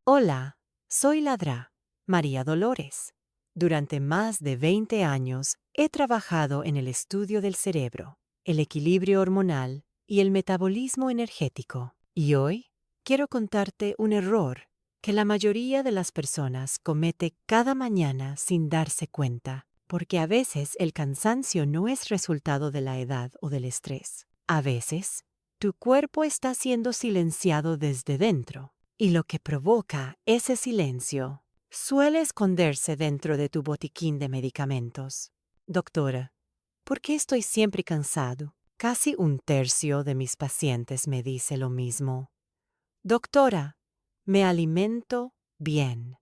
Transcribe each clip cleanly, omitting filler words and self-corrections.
Hola, soy Ladra, María Dolores. Durante más de 20 años he trabajado en el estudio del cerebro, el equilibrio hormonal y el metabolismo energético. Y hoy quiero contarte un error que la mayoría de las personas comete cada mañana sin darse cuenta, porque a veces el cansancio no es resultado de la edad o del estrés. A veces, tu cuerpo está siendo silenciado desde dentro. Y lo que provoca ese silencio suele esconderse dentro de tu botiquín de medicamentos. Doctora, ¿por qué estoy siempre cansado? Casi un tercio de mis pacientes me dice lo mismo. Doctora, me alimento bien,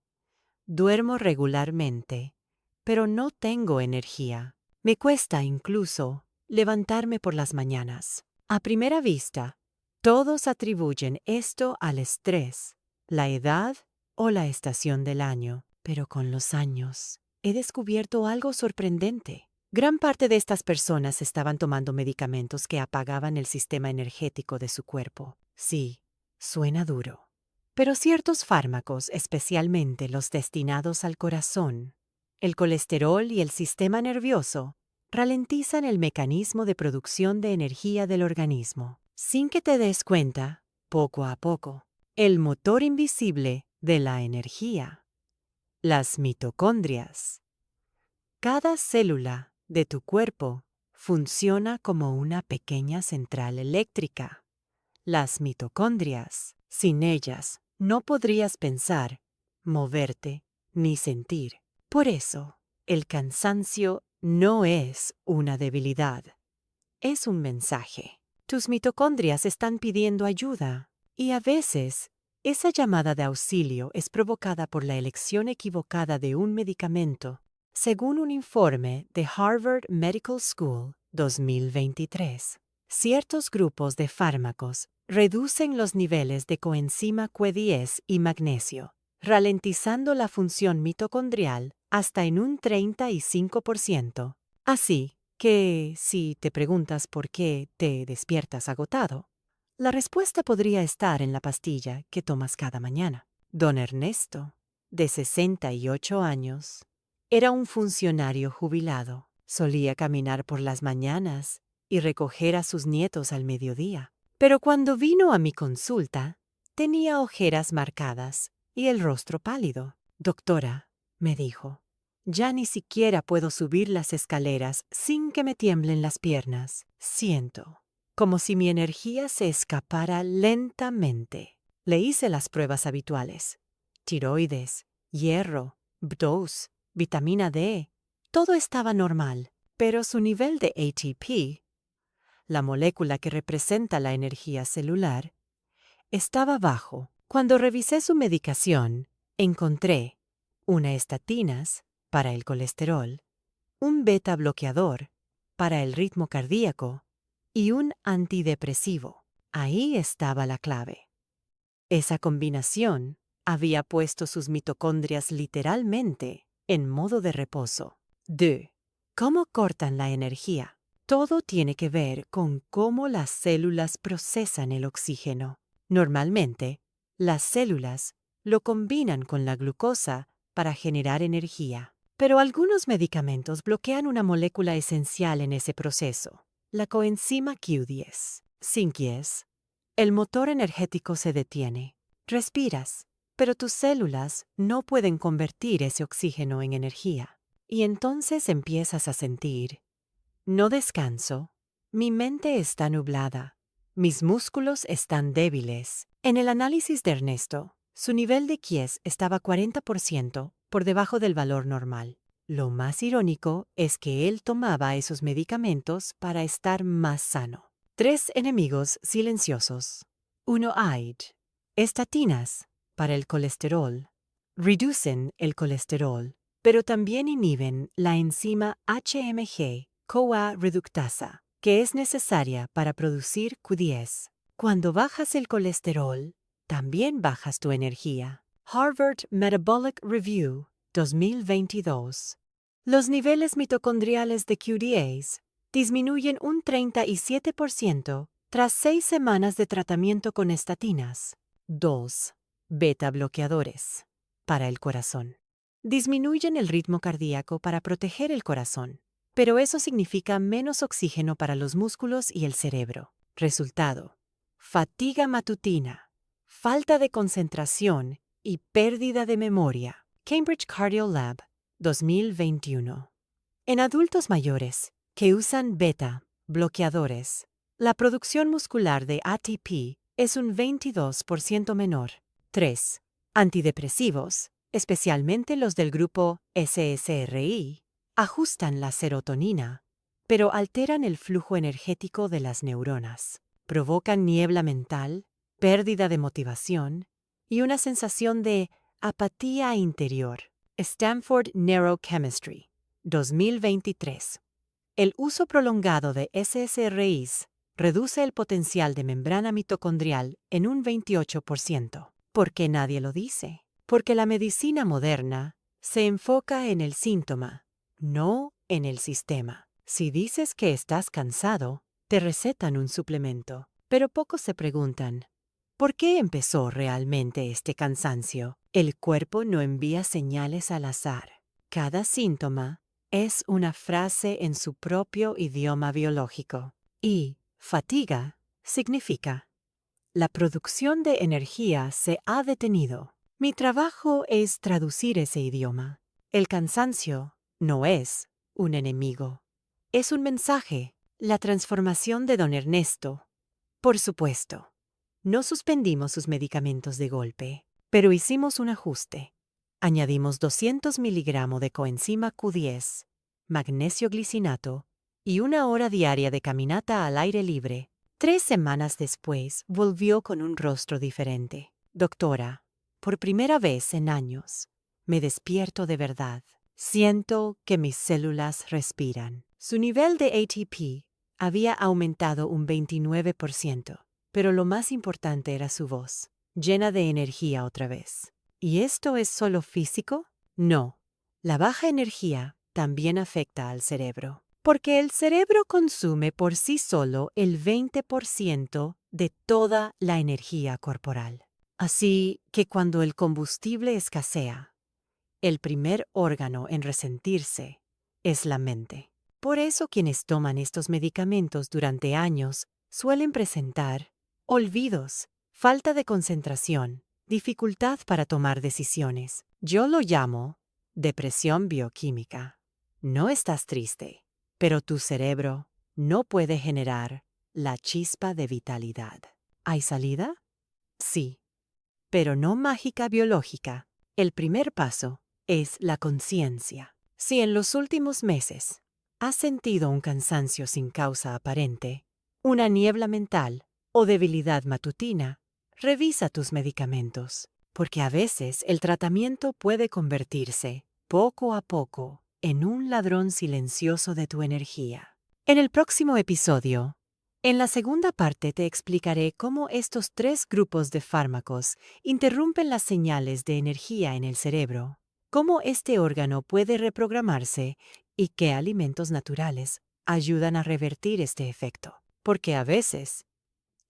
duermo regularmente, pero no tengo energía. Me cuesta incluso levantarme por las mañanas. A primera vista, todos atribuyen esto al estrés, la edad o la estación del año, pero con los años he descubierto algo sorprendente. Gran parte de estas personas estaban tomando medicamentos que apagaban el sistema energético de su cuerpo. Sí, suena duro. Pero ciertos fármacos, especialmente los destinados al corazón, el colesterol y el sistema nervioso, ralentizan el mecanismo de producción de energía del organismo. Sin que te des cuenta, poco a poco, el motor invisible de la energía, las mitocondrias. Cada célula de tu cuerpo funciona como una pequeña central eléctrica. Las mitocondrias, sin ellas, no podrías pensar, moverte ni sentir. Por eso, el cansancio no es una debilidad, es un mensaje. Tus mitocondrias están pidiendo ayuda y a veces esa llamada de auxilio es provocada por la elección equivocada de un medicamento, según un informe de Harvard Medical School 2023. Ciertos grupos de fármacos reducen los niveles de coenzima Q10 y magnesio, ralentizando la función mitocondrial hasta en un 35%. Así que, si te preguntas por qué te despiertas agotado, la respuesta podría estar en la pastilla que tomas cada mañana. Don Ernesto, de 68 años, era un funcionario jubilado. Solía caminar por las mañanas y recoger a sus nietos al mediodía. Pero cuando vino a mi consulta, tenía ojeras marcadas y el rostro pálido. Doctora, me dijo, ya ni siquiera puedo subir las escaleras sin que me tiemblen las piernas. Siento como si mi energía se escapara lentamente. Le hice las pruebas habituales: tiroides, hierro, B2, vitamina D. Todo estaba normal, pero su nivel de ATP, la molécula que representa la energía celular, estaba bajo. Cuando revisé su medicación, encontré una estatinas para el colesterol, un beta bloqueador para el ritmo cardíaco y un antidepresivo. Ahí estaba la clave. Esa combinación había puesto sus mitocondrias literalmente en modo de reposo. 2. ¿Cómo cortan la energía? Todo tiene que ver con cómo las células procesan el oxígeno. Normalmente, las células lo combinan con la glucosa para generar energía. Pero algunos medicamentos bloquean una molécula esencial en ese proceso, la coenzima Q10. Sin Qies, el motor energético se detiene. Respiras, pero tus células no pueden convertir ese oxígeno en energía. Y entonces empiezas a sentir: no descanso, mi mente está nublada, mis músculos están débiles. En el análisis de Ernesto, su nivel de Qies estaba 40% por debajo del valor normal. Lo más irónico es que él tomaba esos medicamentos para estar más sano. 3 enemigos silenciosos. 1. AID. Estatinas, para el colesterol, reducen el colesterol, pero también inhiben la enzima HMG-CoA reductasa, que es necesaria para producir Q10. Cuando bajas el colesterol, también bajas tu energía. Harvard Metabolic Review 2022. Los niveles mitocondriales de Q10 disminuyen un 37% tras 6 semanas de tratamiento con estatinas. 2. beta bloqueadores para el corazón. Disminuyen el ritmo cardíaco para proteger el corazón, pero eso significa menos oxígeno para los músculos y el cerebro. Resultado: fatiga matutina, falta de concentración y pérdida de memoria. Cambridge Cardio Lab, 2021. En adultos mayores que usan beta bloqueadores, la producción muscular de ATP es un 22% menor. 3. Antidepresivos, especialmente los del grupo SSRI, ajustan la serotonina, pero alteran el flujo energético de las neuronas. Provocan niebla mental, pérdida de motivación y una sensación de apatía interior. Stanford Neurochemistry, 2023. El uso prolongado de SSRIs reduce el potencial de membrana mitocondrial en un 28%. ¿Por qué nadie lo dice? Porque la medicina moderna se enfoca en el síntoma, no en el sistema. Si dices que estás cansado, te recetan un suplemento, pero pocos se preguntan, ¿por qué empezó realmente este cansancio? El cuerpo no envía señales al azar. Cada síntoma es una frase en su propio idioma biológico. Y fatiga significa: la producción de energía se ha detenido. Mi trabajo es traducir ese idioma. El cansancio no es un enemigo. Es un mensaje. La transformación de don Ernesto. Por supuesto, no suspendimos sus medicamentos de golpe, pero hicimos un ajuste. Añadimos 200 miligramos de coenzima Q10, magnesio glicinato y 1 hora diaria de caminata al aire libre. 3 semanas después, volvió con un rostro diferente. Doctora, por primera vez en años, me despierto de verdad. Siento que mis células respiran. Su nivel de ATP había aumentado un 29%, pero lo más importante era su voz, llena de energía otra vez. ¿Y esto es solo físico? No. La baja energía también afecta al cerebro, porque el cerebro consume por sí solo el 20% de toda la energía corporal. Así que cuando el combustible escasea, el primer órgano en resentirse es la mente. Por eso quienes toman estos medicamentos durante años suelen presentar olvidos, falta de concentración, dificultad para tomar decisiones. Yo lo llamo depresión bioquímica. No estás triste, pero tu cerebro no puede generar la chispa de vitalidad. ¿Hay salida? Sí, pero no mágica biológica. El primer paso es la conciencia. Si en los últimos meses has sentido un cansancio sin causa aparente, una niebla mental o debilidad matutina, revisa tus medicamentos, porque a veces el tratamiento puede convertirse, poco a poco, en un ladrón silencioso de tu energía. En el próximo episodio, en la segunda parte te explicaré cómo estos 3 grupos de fármacos interrumpen las señales de energía en el cerebro, cómo este órgano puede reprogramarse y qué alimentos naturales ayudan a revertir este efecto. Porque a veces,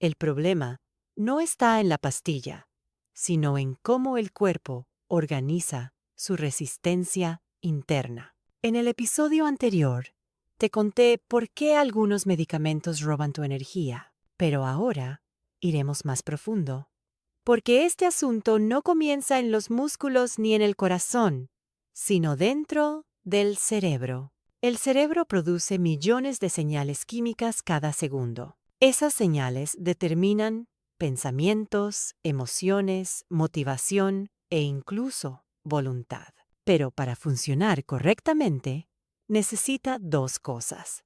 el problema no está en la pastilla, sino en cómo el cuerpo organiza su resistencia interna. En el episodio anterior, te conté por qué algunos medicamentos roban tu energía, pero ahora iremos más profundo. Porque este asunto no comienza en los músculos ni en el corazón, sino dentro del cerebro. El cerebro produce millones de señales químicas cada segundo. Esas señales determinan pensamientos, emociones, motivación e incluso voluntad. Pero para funcionar correctamente, necesita 2 cosas: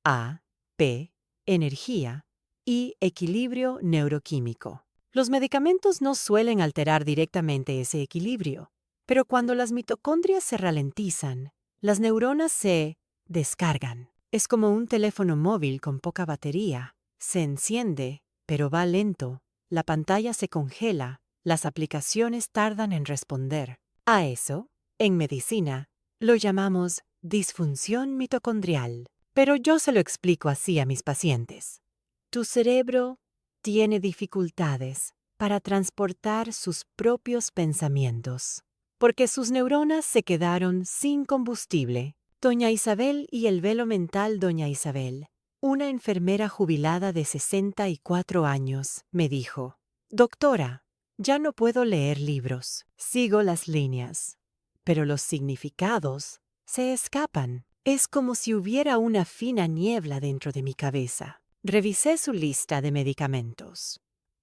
A, P, energía, y equilibrio neuroquímico. Los medicamentos no suelen alterar directamente ese equilibrio, pero cuando las mitocondrias se ralentizan, las neuronas se descargan. Es como un teléfono móvil con poca batería. Se enciende, pero va lento, la pantalla se congela, las aplicaciones tardan en responder. A eso, en medicina, lo llamamos disfunción mitocondrial. Pero yo se lo explico así a mis pacientes. Tu cerebro tiene dificultades para transportar sus propios pensamientos, porque sus neuronas se quedaron sin combustible. Doña Isabel y el velo mental. Doña Isabel, una enfermera jubilada de 64 años, me dijo: «Doctora, ya no puedo leer libros. Sigo las líneas, pero los significados se escapan. Es como si hubiera una fina niebla dentro de mi cabeza». Revisé su lista de medicamentos: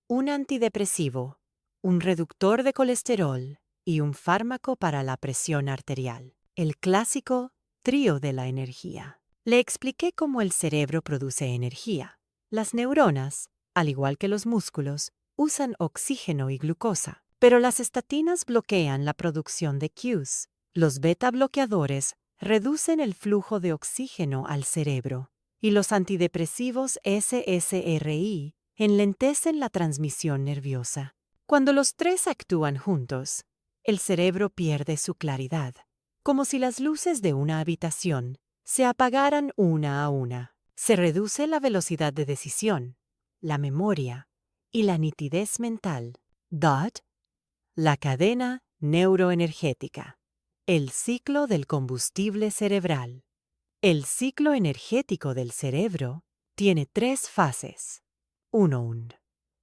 un antidepresivo, un reductor de colesterol y un fármaco para la presión arterial. El clásico trío de la energía. Le expliqué cómo el cerebro produce energía. Las neuronas, al igual que los músculos, usan oxígeno y glucosa, pero las estatinas bloquean la producción de cues. Los beta bloqueadores reducen el flujo de oxígeno al cerebro, y los antidepresivos SSRI enlentecen la transmisión nerviosa. Cuando los tres actúan juntos, el cerebro pierde su claridad, como si las luces de una habitación se apagaran una a una. Se reduce la velocidad de decisión, la memoria y la nitidez mental. DOT, la cadena neuroenergética. El ciclo del combustible cerebral. El ciclo energético del cerebro tiene 3 fases. 1.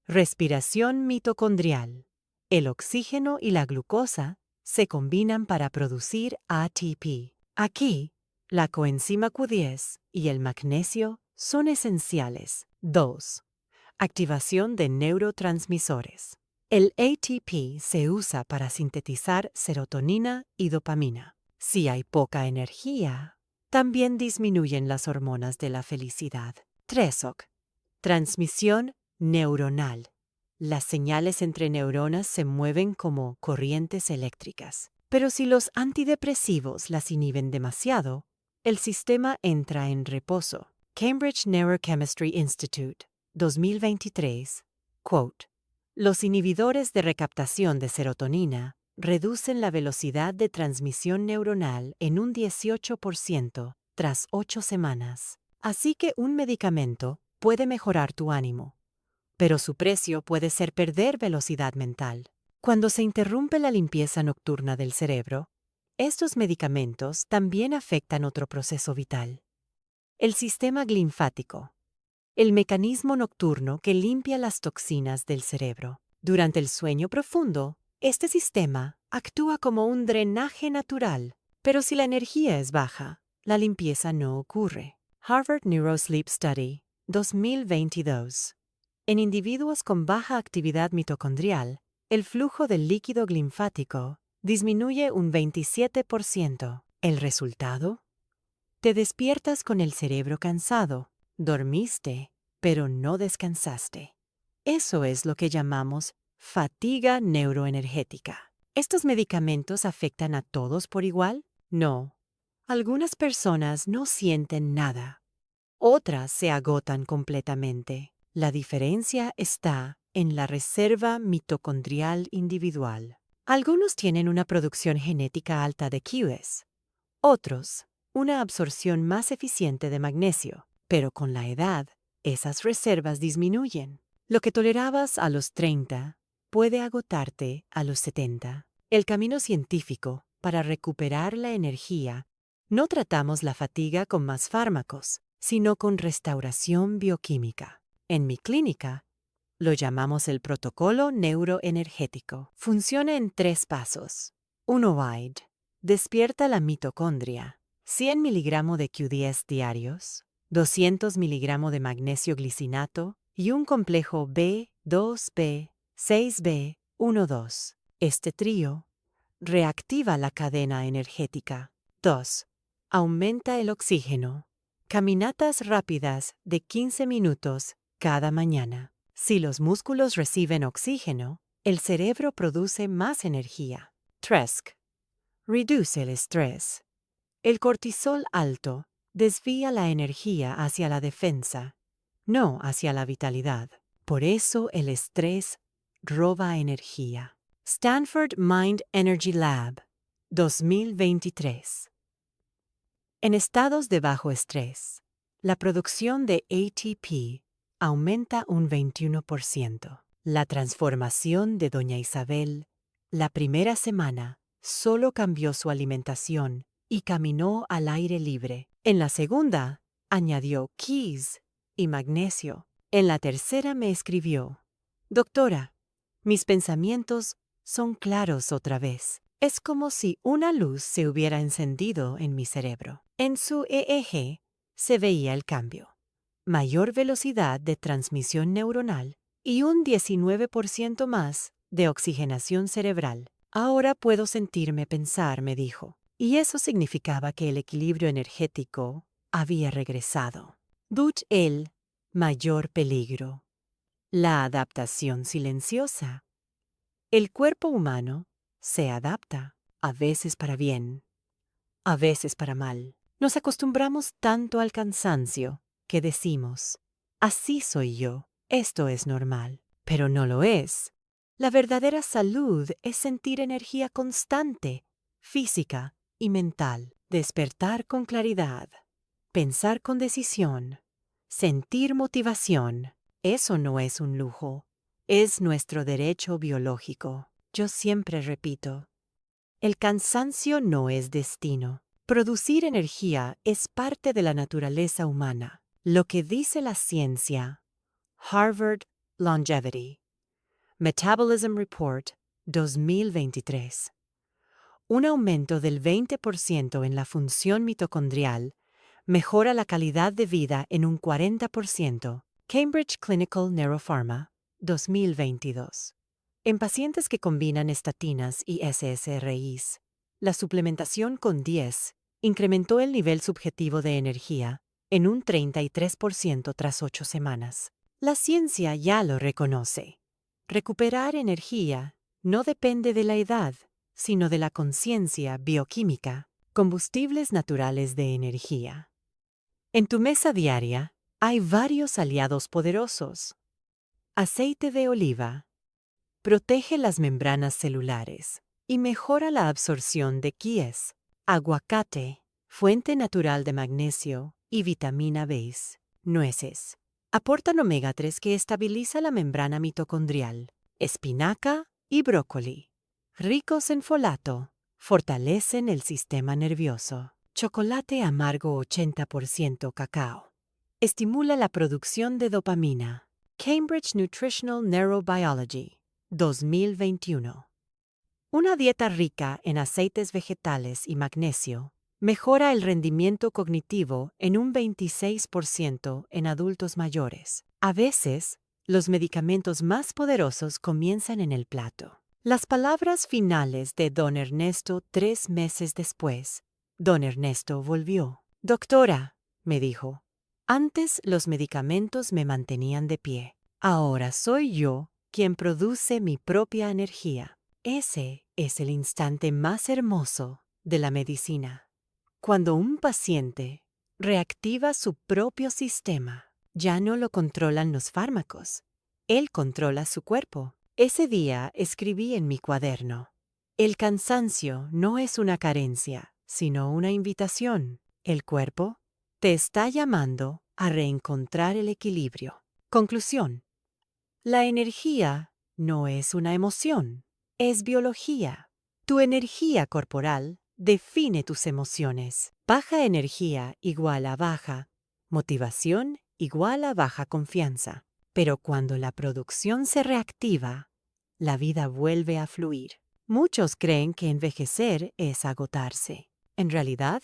Respiración mitocondrial. El oxígeno y la glucosa se combinan para producir ATP. Aquí, la coenzima Q10 y el magnesio son esenciales. 2. Activación de neurotransmisores. El ATP se usa para sintetizar serotonina y dopamina. Si hay poca energía, también disminuyen las hormonas de la felicidad. 3. Transmisión neuronal. Las señales entre neuronas se mueven como corrientes eléctricas. Pero si los antidepresivos las inhiben demasiado, el sistema entra en reposo. Cambridge Neurochemistry Institute, 2023. Quote: los inhibidores de recaptación de serotonina reducen la velocidad de transmisión neuronal en un 18% tras 8 semanas. Así que un medicamento puede mejorar tu ánimo, pero su precio puede ser perder velocidad mental. Cuando se interrumpe la limpieza nocturna del cerebro, estos medicamentos también afectan otro proceso vital: el sistema linfático, el mecanismo nocturno que limpia las toxinas del cerebro. Durante el sueño profundo, este sistema actúa como un drenaje natural, pero si la energía es baja, la limpieza no ocurre. Harvard Neurosleep Study, 2022. En individuos con baja actividad mitocondrial, el flujo del líquido linfático disminuye un 27%. ¿El resultado? Te despiertas con el cerebro cansado. Dormiste, pero no descansaste. Eso es lo que llamamos fatiga neuroenergética. ¿Estos medicamentos afectan a todos por igual? No. Algunas personas no sienten nada. Otras se agotan completamente. La diferencia está en la reserva mitocondrial individual. Algunos tienen una producción genética alta de cues. Otros, una absorción más eficiente de magnesio. Pero con la edad, esas reservas disminuyen. Lo que tolerabas a los 30 puede agotarte a los 70. El camino científico para recuperar la energía: no tratamos la fatiga con más fármacos, sino con restauración bioquímica. En mi clínica, lo llamamos el protocolo neuroenergético. Funciona en 3 pasos. 1. WIDE. Despierta la mitocondria. 100 miligramos de Q10 diarios, 200 miligramos de magnesio glicinato y un complejo B, 2B, 6B, 1,2. Este trío reactiva la cadena energética. 2. Aumenta el oxígeno. Caminatas rápidas de 15 minutos cada mañana. Si los músculos reciben oxígeno, el cerebro produce más energía. TRESC. Reduce el estrés. El cortisol alto desvía la energía hacia la defensa, no hacia la vitalidad. Por eso el estrés roba energía. Stanford Mind Energy Lab, 2023. En estados de bajo estrés, la producción de ATP aumenta un 21%. La transformación de doña Isabel, la primera semana, solo cambió su alimentación y caminó al aire libre. En la segunda, añadió keys y magnesio. En la tercera me escribió: Doctora, mis pensamientos son claros otra vez. Es como si una luz se hubiera encendido en mi cerebro. En su EEG se veía el cambio: mayor velocidad de transmisión neuronal y un 19% más de oxigenación cerebral. Ahora puedo sentirme pensar, me dijo. Y eso significaba que el equilibrio energético había regresado. El mayor peligro: la adaptación silenciosa. El cuerpo humano se adapta, a veces para bien, a veces para mal. Nos acostumbramos tanto al cansancio que decimos: así soy yo, esto es normal. Pero no lo es. La verdadera salud es sentir energía constante, física y mental, despertar con claridad, pensar con decisión, sentir motivación. Eso no es un lujo, es nuestro derecho biológico. Yo siempre repito: el cansancio no es destino. Producir energía es parte de la naturaleza humana. Lo que dice la ciencia, Harvard Longevity, Metabolism Report 2023. Un aumento del 20% en la función mitocondrial mejora la calidad de vida en un 40%. Cambridge Clinical Neuropharma 2022. En pacientes que combinan estatinas y SSRIs, la suplementación con 10 incrementó el nivel subjetivo de energía en un 33% tras 8 semanas. La ciencia ya lo reconoce. Recuperar energía no depende de la edad, sino de la conciencia bioquímica, combustibles naturales de energía. En tu mesa diaria hay varios aliados poderosos. Aceite de oliva protege las membranas celulares y mejora la absorción de qs. Aguacate, fuente natural de magnesio y vitamina B. Nueces aportan omega 3 que estabiliza la membrana mitocondrial. Espinaca y brócoli, ricos en folato, fortalecen el sistema nervioso. Chocolate amargo 80% cacao estimula la producción de dopamina. Cambridge Nutritional Neurobiology 2021. Una dieta rica en aceites vegetales y magnesio mejora el rendimiento cognitivo en un 26% en adultos mayores. A veces, los medicamentos más poderosos comienzan en el plato. Las palabras finales de don Ernesto 3 meses después. Don Ernesto volvió. Doctora, me dijo, antes los medicamentos me mantenían de pie. Ahora soy yo quien produce mi propia energía. Ese es el instante más hermoso de la medicina. Cuando un paciente reactiva su propio sistema, ya no lo controlan los fármacos. Él controla su cuerpo. Ese día escribí en mi cuaderno: el cansancio no es una carencia, sino una invitación. El cuerpo te está llamando a reencontrar el equilibrio. Conclusión: la energía no es una emoción, es biología. Tu energía corporal define tus emociones. Baja energía igual a baja, motivación igual a baja confianza. Pero cuando la producción se reactiva, la vida vuelve a fluir. Muchos creen que envejecer es agotarse. En realidad,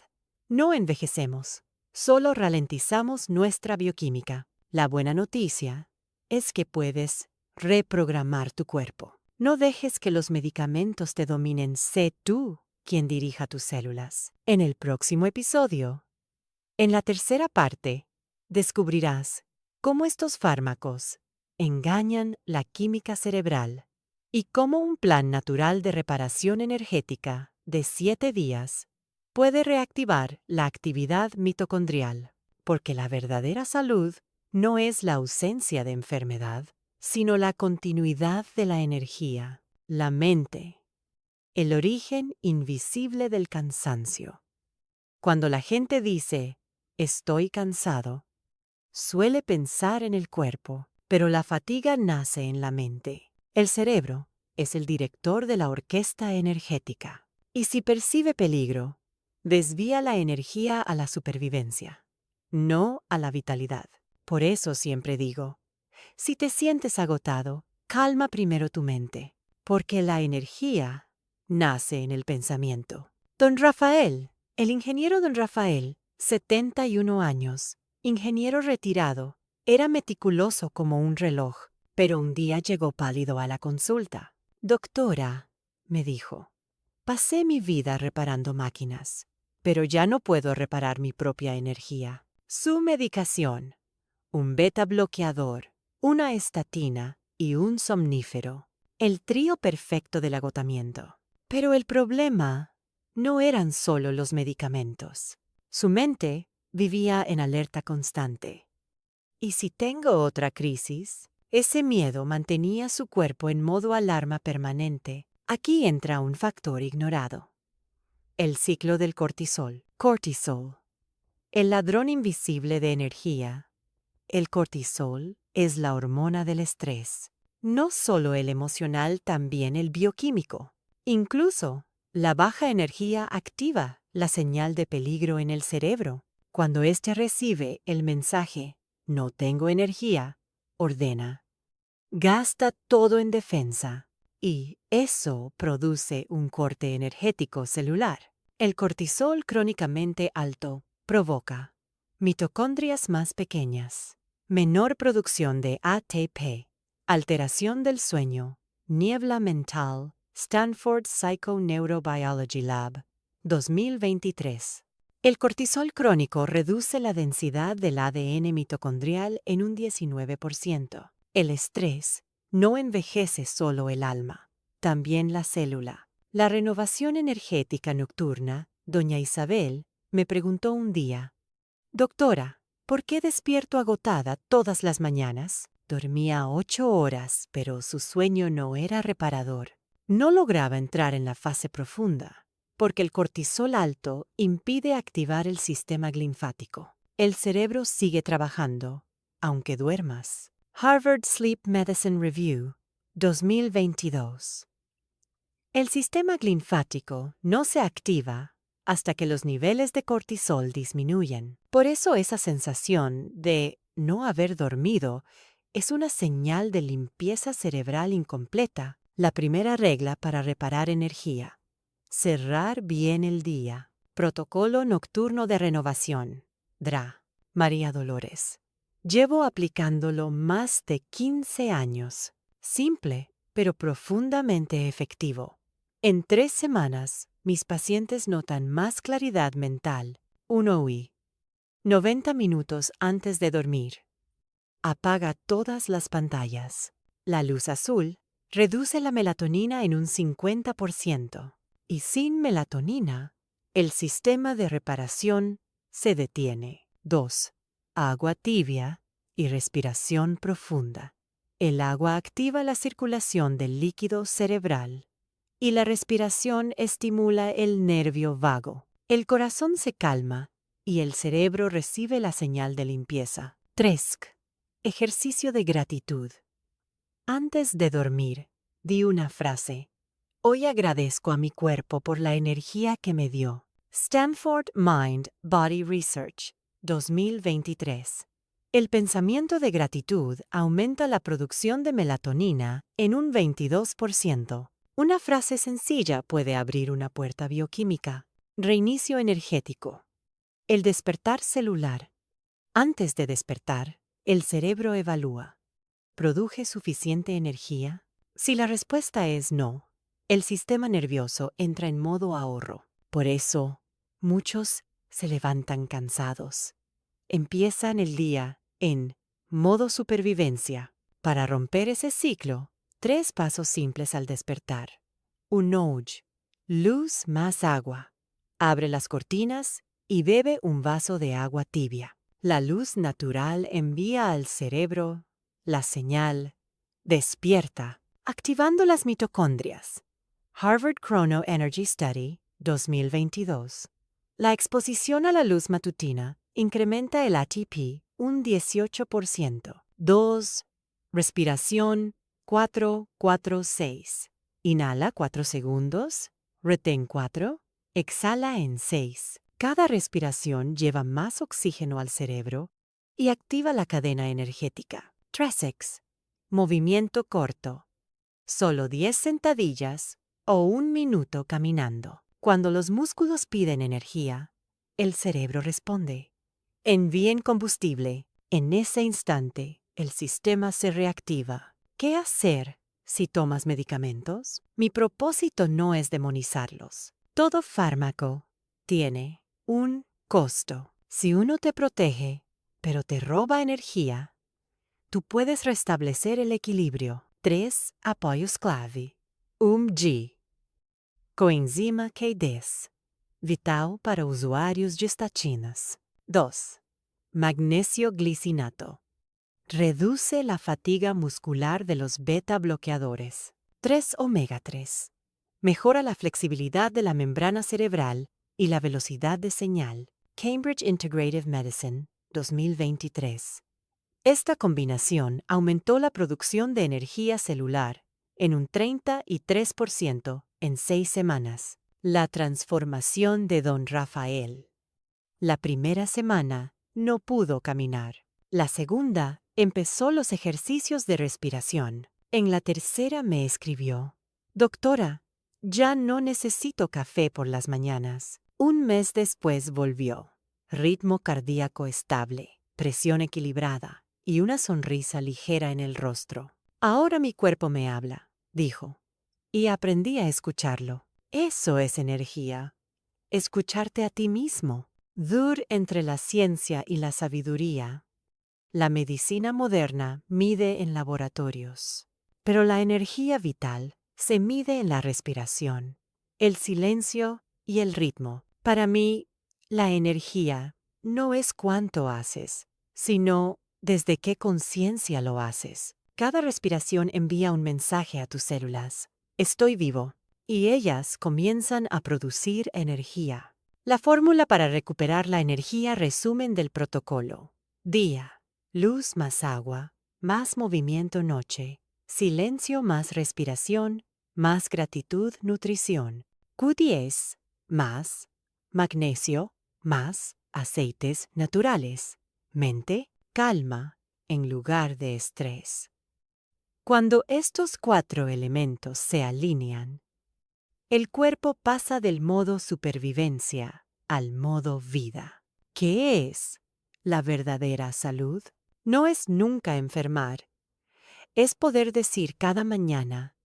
no envejecemos, solo ralentizamos nuestra bioquímica. La buena noticia es que puedes reprogramar tu cuerpo. No dejes que los medicamentos te dominen, sé tú quien dirija tus células. En el próximo episodio, en la tercera parte, descubrirás cómo estos fármacos engañan la química cerebral y cómo un plan natural de reparación energética de 7 días puede reactivar la actividad mitocondrial, porque la verdadera salud no es la ausencia de enfermedad, sino la continuidad de la energía, la mente, el origen invisible del cansancio. Cuando la gente dice, estoy cansado, suele pensar en el cuerpo, Pero la fatiga nace en la mente. El cerebro es el director de la orquesta energética. Y si percibe peligro, desvía la energía a la supervivencia, no a la vitalidad. Por eso siempre digo, si te sientes agotado, calma primero tu mente, porque la energía nace en el pensamiento. Don Rafael, el ingeniero don Rafael, 71 años, ingeniero retirado, era meticuloso como un reloj, pero un día llegó pálido a la consulta. Doctora, me dijo, pasé mi vida reparando máquinas, pero ya no puedo reparar mi propia energía. Su medicación, un beta bloqueador, una estatina y un somnífero, el trío perfecto del agotamiento. Pero el problema no eran solo los medicamentos. Su mente vivía en alerta constante. ¿Y si tengo otra crisis? Ese miedo mantenía su cuerpo en modo alarma permanente. Aquí entra un factor ignorado. El ciclo del cortisol. Cortisol. El ladrón invisible de energía. El cortisol es la hormona del estrés. No solo el emocional, también el bioquímico. Incluso, la baja energía activa la señal de peligro en el cerebro. Cuando éste recibe el mensaje, no tengo energía, ordena. Gasta todo en defensa. Y eso produce un corte energético celular. El cortisol crónicamente alto provoca mitocondrias más pequeñas, menor producción de ATP, alteración del sueño, niebla mental, Stanford Psychoneurobiology Lab, 2023. El cortisol crónico reduce la densidad del ADN mitocondrial en un 19%. El estrés no envejece solo el alma, también la célula. La renovación energética nocturna, doña Isabel, me preguntó un día, «Doctora, ¿por qué despierto agotada todas las mañanas?» Dormía 8 horas, pero su sueño no era reparador. No lograba entrar en la fase profunda, porque el cortisol alto impide activar el sistema linfático. El cerebro sigue trabajando, aunque duermas. Harvard Sleep Medicine Review, 2022. El sistema linfático no se activa hasta que los niveles de cortisol disminuyen. Por eso esa sensación de no haber dormido es una señal de limpieza cerebral incompleta. La primera regla para reparar energía. Cerrar bien el día. Protocolo nocturno de renovación. DRA. María Dolores. Llevo aplicándolo más de 15 años. Simple, pero profundamente efectivo. En 3 semanas, mis pacientes notan más claridad mental. 1 UI. 90 minutos antes de dormir. Apaga todas las pantallas. La luz azul reduce la melatonina en un 50%. Y sin melatonina, el sistema de reparación se detiene. 2. Agua tibia y respiración profunda. El agua activa la circulación del líquido cerebral y la respiración estimula el nervio vago. El corazón se calma y el cerebro recibe la señal de limpieza. 3. Ejercicio de gratitud. Antes de dormir, di una frase. Hoy agradezco a mi cuerpo por la energía que me dio. Stanford Mind Body Research, 2023. El pensamiento de gratitud aumenta la producción de melatonina en un 22%. Una frase sencilla puede abrir una puerta bioquímica. Reinicio energético. El despertar celular. Antes de despertar, el cerebro evalúa. ¿Produje suficiente energía? Si la respuesta es no, el sistema nervioso entra en modo ahorro. Por eso, muchos se levantan cansados. Empiezan el día en modo supervivencia. Para romper ese ciclo, 3 pasos simples al despertar. 1. Luz más agua. Abre las cortinas y bebe un vaso de agua tibia. La luz natural envía al cerebro la señal despierta, activando las mitocondrias. Harvard Chrono Energy Study, 2022. La exposición a la luz matutina incrementa el ATP un 18%. 2. Respiración 4-4-6. Inhala 4 segundos, retén 4, exhala en 6. Cada respiración lleva más oxígeno al cerebro y activa la cadena energética. 3x. Movimiento corto. Solo 10 sentadillas o 1 minuto caminando. Cuando los músculos piden energía, el cerebro responde. Envíen combustible. En ese instante, el sistema se reactiva. ¿Qué hacer si tomas medicamentos? Mi propósito no es demonizarlos. Todo fármaco tiene un costo. Si uno te protege, pero te roba energía, tú puedes restablecer el equilibrio. 3 apoios clave. G. Coenzima Q10. Vital para usuários de estatinas. 2. Magnesio glicinato. Reduce la fatiga muscular de los beta bloqueadores. 3 omega 3. Mejora la flexibilidad de la membrana cerebral y la velocidad de señal. Cambridge Integrative Medicine, 2023. Esta combinación aumentó la producción de energía celular en un 33% en 6 semanas. La transformación de Don Rafael. La primera semana no pudo caminar. La segunda empezó los ejercicios de respiración. En la tercera me escribió: Doctora, ya no necesito café por las mañanas. Un mes después volvió. Ritmo cardíaco estable, presión equilibrada y una sonrisa ligera en el rostro. Ahora mi cuerpo me habla, dijo, y aprendí a escucharlo. Eso es energía. Escucharte a ti mismo. Dur entre la ciencia y la sabiduría. La medicina moderna mide en laboratorios, pero la energía vital se mide en la respiración, el silencio y el ritmo. Para mí, la energía no es cuánto haces, sino desde qué conciencia lo haces. Cada respiración envía un mensaje a tus células. Estoy vivo, y ellas comienzan a producir energía. La fórmula para recuperar la energía resumen del protocolo. Día. Luz más agua, más movimiento noche, silencio más respiración, más gratitud nutrición. Q10 más magnesio, más aceites naturales. Mente, calma en lugar de estrés. Cuando estos 4 elementos se alinean, el cuerpo pasa del modo supervivencia al modo vida. ¿Qué es la verdadera salud? No es nunca enfermar. Es poder decir cada mañana,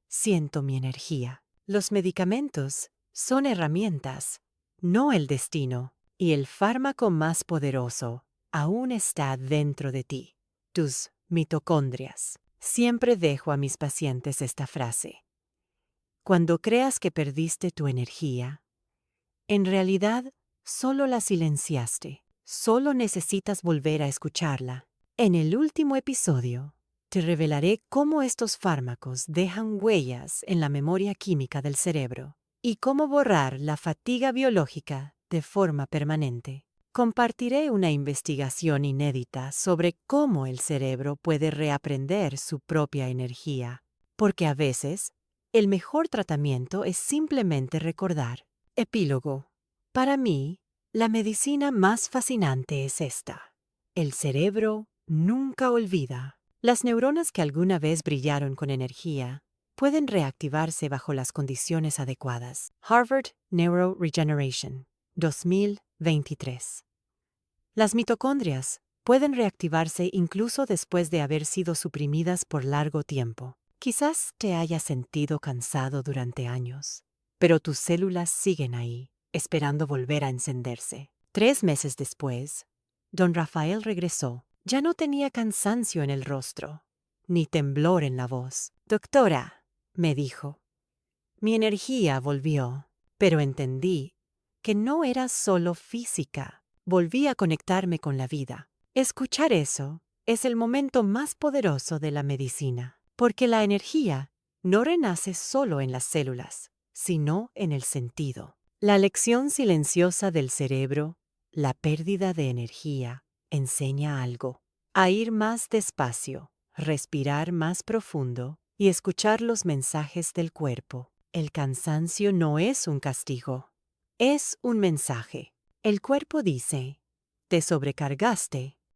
siento mi energía. Los medicamentos son herramientas, no el destino. Y el fármaco más poderoso aún está dentro de ti, tus mitocondrias. Siempre dejo a mis pacientes esta frase. Cuando creas que perdiste tu energía, en realidad solo la silenciaste. Solo necesitas volver a escucharla. En el último episodio, te revelaré cómo estos fármacos dejan huellas en la memoria química del cerebro y cómo borrar la fatiga biológica de forma permanente. Compartiré una investigación inédita sobre cómo el cerebro puede reaprender su propia energía, porque a veces el mejor tratamiento es simplemente recordar. Epílogo. Para mí, la medicina más fascinante es esta. El cerebro nunca olvida. Las neuronas que alguna vez brillaron con energía pueden reactivarse bajo las condiciones adecuadas. Harvard Neuroregeneration, 2023. Las mitocondrias pueden reactivarse incluso después de haber sido suprimidas por largo tiempo. Quizás te hayas sentido cansado durante años, pero tus células siguen ahí, esperando volver a encenderse. 3 meses después, Don Rafael regresó. Ya no tenía cansancio en el rostro, ni temblor en la voz. Doctora, me dijo, mi energía volvió, pero entendí que no era solo física. Volví a conectarme con la vida. Escuchar eso es el momento más poderoso de la medicina, porque la energía no renace solo en las células, sino en el sentido. La lección silenciosa del cerebro, la pérdida de energía, enseña algo: a ir más despacio, respirar más profundo y escuchar los mensajes del cuerpo. El cansancio no es un castigo, es un mensaje. El cuerpo dice, te sobrecargaste,